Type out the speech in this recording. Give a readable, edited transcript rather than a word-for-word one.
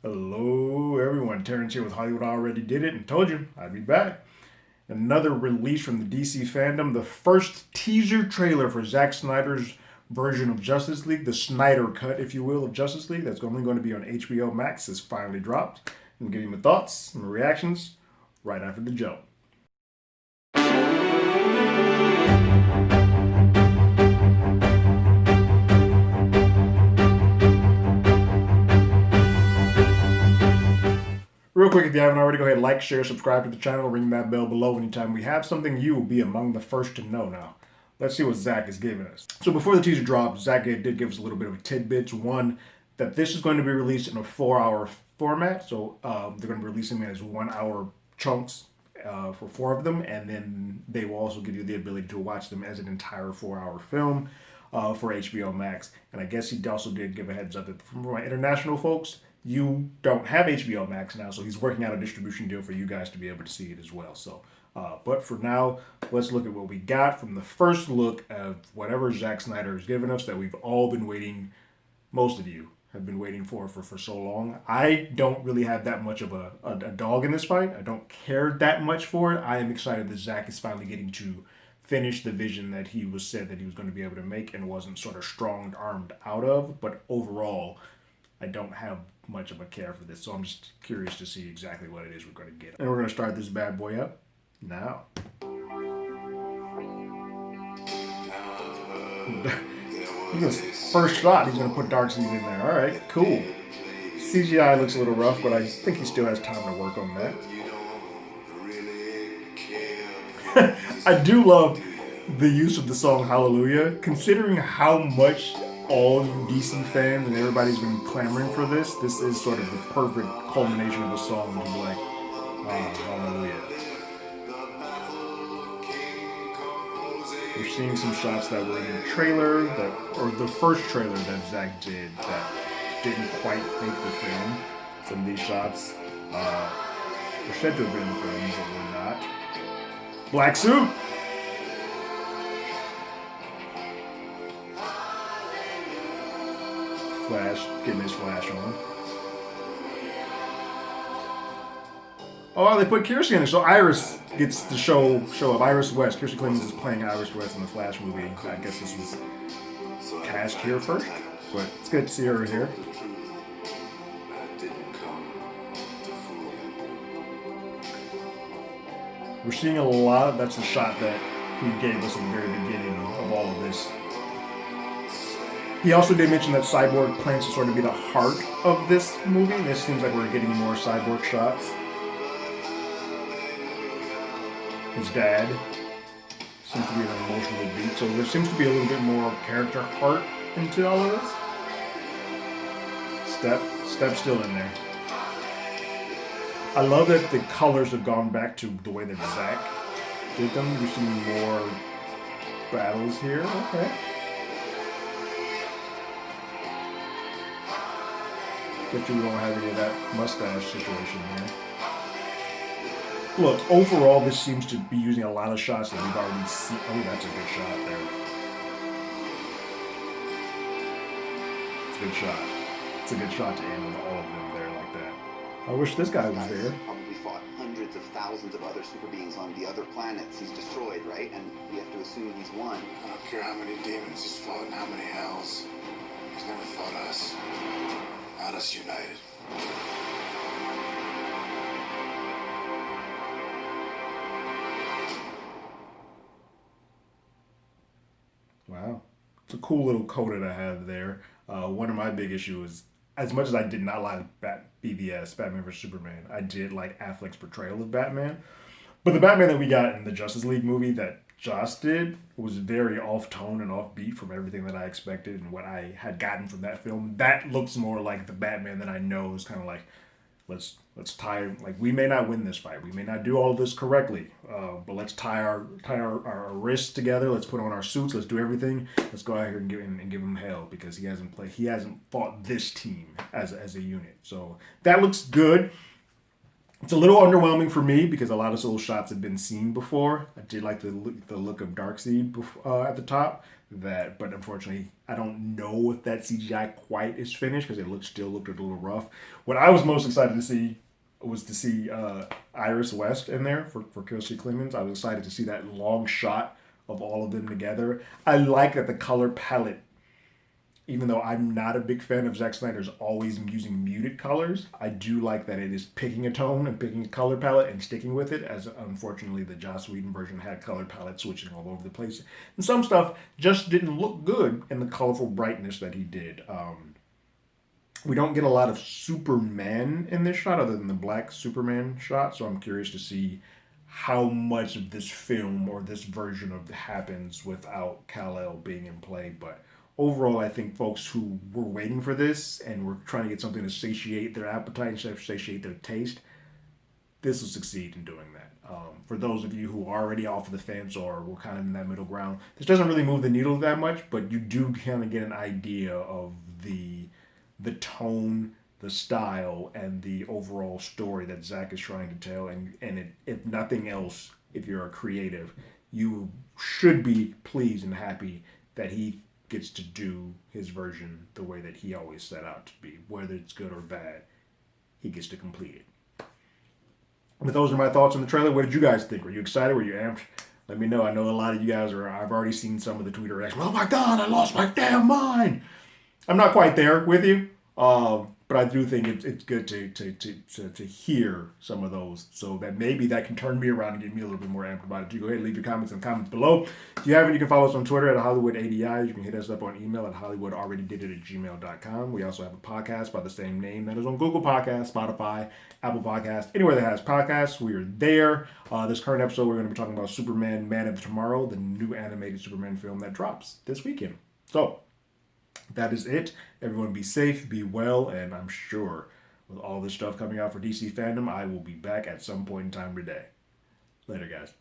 Hello, everyone. Terrence here with Hollywood Already Did It and told you I'd be back. Another release from the DC fandom, the first teaser trailer for Zack Snyder's version of Justice League, the Snyder cut, if you will, of Justice League, that's only going to be on HBO Max, has finally dropped. I'm giving my thoughts and my reactions right after the jump. Real quick, if you haven't already, go ahead, like, share, subscribe to the channel, ring that bell below. Anytime we have something, you will be among the first to know. Now, let's see what Zack is giving us. So before the teaser dropped, Zack did give us a little bit of tidbits. One, that this is going to be released in a 4-hour format. So they're going to be releasing it as 1-hour chunks for 4 of them. And then they will also give you the ability to watch them as an entire 4-hour film for HBO Max. And I guess he also did give a heads up that for my international folks, you don't have HBO Max now, so he's working out a distribution deal for you guys to be able to see it as well. So, but for now, let's look at what we got from the first look of whatever Zack Snyder has given us that we've all been waiting, most of you have been waiting for so long. I don't really have that much of a dog in this fight. I don't care that much for it. I am excited that Zack is finally getting to finish the vision that he was said that he was going to be able to make and wasn't sort of strong-armed out of. But overall, I don't have much of a care for this, so I'm just curious to see exactly what it is we're going to get. And we're going to start this bad boy up now. His first shot, he's going to put Darkseid in there. All right, cool. CGI looks a little rough, but I think he still has time to work on that. I do love the use of the song Hallelujah, considering how much all you DC fans and everybody's been clamoring for this. This is sort of the perfect culmination of a song to be like, hallelujah. We're seeing some shots that were in the trailer, or the first trailer that Zack did that didn't quite make the film. Some of these shots were said to have been in the film, but were not. Black suit! Flash, getting his flash on. Oh, they put Kirsten in it, so Iris gets to show up. Iris West. Kirsten Clemens is playing Iris West in the Flash movie. I guess this was cast here first, but it's good to see her here. We're seeing a lot. That's the shot that he gave us at the very beginning of all of this. He also did mention that Cyborg plans to sort of be the heart of this movie. This seems like we're getting more Cyborg shots. His dad seems to be an emotional beat, so there seems to be a little bit more character heart into all of this. Step's still in there. I love that the colors have gone back to the way that Zack did them. We're seeing more battles here. Okay. But you don't have any of that mustache situation here. Look, overall, this seems to be using a lot of shots that we've already seen. Oh, that's a good shot there. It's a good shot. It's a good shot to end with all of them there like that. I wish this guy was there. Probably fought hundreds of thousands of other super beings on the other planets he's destroyed, right? And we have to assume he's won. I don't care how many demons he's fought and how many hells. He's never fought us. Not us united. Wow. It's a cool little coda to have there. One of my big issues is, as much as I did not like BVS, Batman vs. Superman, I did like Affleck's portrayal of Batman. But the Batman that we got in the Justice League movie that Joss did was very off-tone and off-beat from everything that I expected and what I had gotten from that film. That looks more like the Batman that I know is kind of like, let's tie, like, we may not win this fight. We may not do all of this correctly, but let's tie our wrists together. Let's put on our suits. Let's do everything. Let's go out here and give him hell because he hasn't fought this team as a unit. So that looks good. It's a little underwhelming for me because a lot of those shots have been seen before. I did like the look of Darkseid at the top. that, but unfortunately, I don't know if that CGI quite is finished because it still looked a little rough. What I was most excited to see was to see Iris West in there for Kelsey Clemens. I was excited to see that long shot of all of them together. I like that the color palette, even though I'm not a big fan of Zack Snyder's always using muted colors, I do like that it is picking a tone and picking a color palette and sticking with it, as unfortunately the Joss Whedon version had color palette switching all over the place. And some stuff just didn't look good in the colorful brightness that he did. We don't get a lot of Superman in this shot other than the black Superman shot, so I'm curious to see how much of this film or this version of it happens without Kal-El being in play. But overall, I think folks who were waiting for this and were trying to get something to satiate their appetite instead of satiate their taste, this will succeed in doing that. For those of you who are already off of the fence or were kind of in that middle ground, this doesn't really move the needle that much, but you do kind of get an idea of the tone, the style, and the overall story that Zack is trying to tell. And if nothing else, if you're a creative, you should be pleased and happy that he gets to do his version the way that he always set out to be. Whether it's good or bad, he gets to complete it. But those are my thoughts on the trailer. What did you guys think? Were you excited? Were you amped? Let me know. I know a lot of you guys are. I've already seen some of the Twitter reactions. Oh my God, I lost my damn mind. I'm not quite there with you. But I do think it's good to hear some of those, so that maybe that can turn me around and get me a little bit more amped about it. You go ahead and leave your comments in the comments below. If you haven't, you can follow us on Twitter at HollywoodADI. You can hit us up on email at HollywoodAlreadyDidIt@gmail.com. We also have a podcast by the same name that is on Google Podcasts, Spotify, Apple Podcasts, anywhere that has podcasts. We are there. This current episode, we're going to be talking about Superman, Man of Tomorrow, the new animated Superman film that drops this weekend. So that is it. Everyone be safe, be well, and I'm sure with all this stuff coming out for DC Fandom, I will be back at some point in time today. Later, guys.